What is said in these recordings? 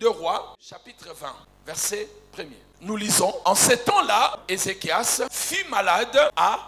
2 Rois, chapitre 20, verset 1er. Nous lisons, en ce temps-là, Ézéchias fut malade à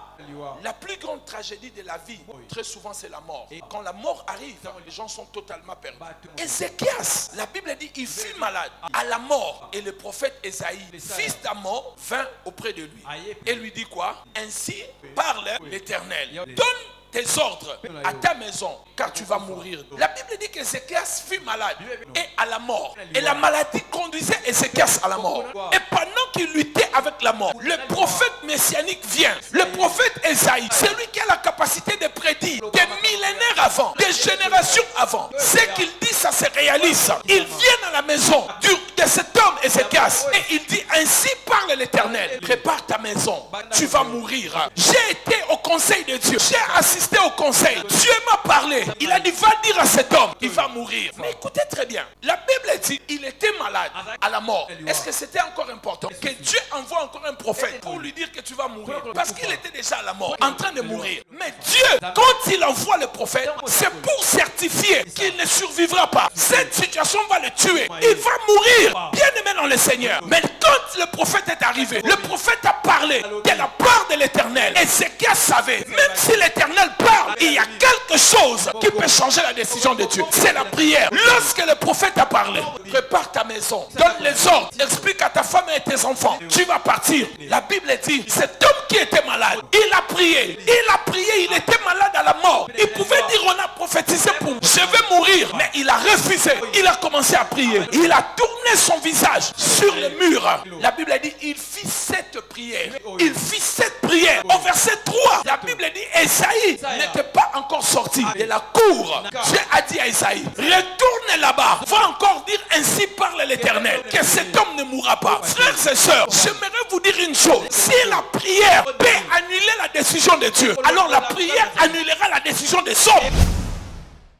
la plus grande tragédie de la vie. Très souvent, c'est la mort. Quand la mort arrive, les gens sont totalement perdus. Ézéchias, la Bible dit, il fut malade à la mort. Et le prophète Ésaïe, fils d'Amos, vint auprès de lui. Et lui dit quoi? Ainsi parle l'Éternel. Donne tes ordres à ta maison, car tu vas mourir. La Bible dit qu'Ézéchias fut malade et à la mort. Et la maladie conduisait Ézéchias à la mort. Et pendant qu'il luttait avec la mort, le prophète messianique vient. Le prophète Ésaïe, c'est lui qui a la capacité de prédire des millénaires avant, des générations avant. Ce qu'il dit, ça se réalise. Il vient à la maison de cet homme Ézéchias et il dit, ainsi parle l'Éternel. Prépare ta maison, tu vas mourir. J'ai été au conseil de Dieu. J'ai assisté au conseil. Dieu m'a parlé. Il a dit, va dire à cet homme, il va mourir. Mais écoutez très bien. La Bible dit, il était malade à la mort. Est-ce que c'était encore important que Dieu envoie encore un prophète pour lui dire que tu vas mourir? Parce qu'il était déjà à la mort, en train de mourir. Mais Dieu, quand il envoie le prophète, c'est pour certifier qu'il ne survivra pas. Cette situation va le tuer. Il va mourir. Bien aimé dans le Seigneur. Mais quand le prophète est arrivé, le prophète a parlé de la part de l'Éternel. Et Ézéchias savait, même si l'Éternel parle, il y a quelque chose qui peut changer la décision de Dieu. C'est la prière. Lorsque le prophète a parlé, prépare ta maison, donne les ordres, explique à ta femme et à tes enfants, tu vas partir. La Bible dit, cet homme qui était malade, il a prié, il était malade à la mort. Il pouvait dire, on a prophétisé pour je vais mourir, mais il a refusé. Il a commencé à prier. Il a tourné son visage sur le mur. La Bible dit, il fit cette prière. Il fit cette prière. Au verset 3, la Bible dit, Esaïe n'était pas encore sorti de la cour. Dieu a dit à Esaïe, retourne là-bas. Va encore dire, ainsi parle l'Éternel, que cet homme ne mourra pas. Frères et sœurs, j'aimerais vous dire une chose. Si la prière peut annuler la décision de Dieu, alors la prière annulera la décision des hommes.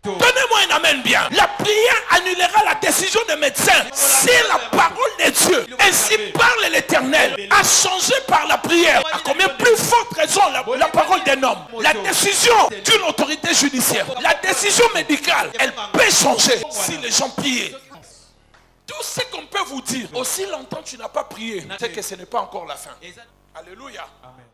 Donnez-moi un amen bien. La prière annulera la décision des médecins. Si la parole de Dieu, ainsi parle l'Éternel, a changé par la prière, à combien plus forte raison la parole d'un homme, la décision d'une autorité judiciaire, la décision médicale, elle peut changer si les gens prient. Tout ce qu'on peut vous dire, aussi longtemps tu n'as pas prié, c'est que ce n'est pas encore la fin. Alléluia. Amen.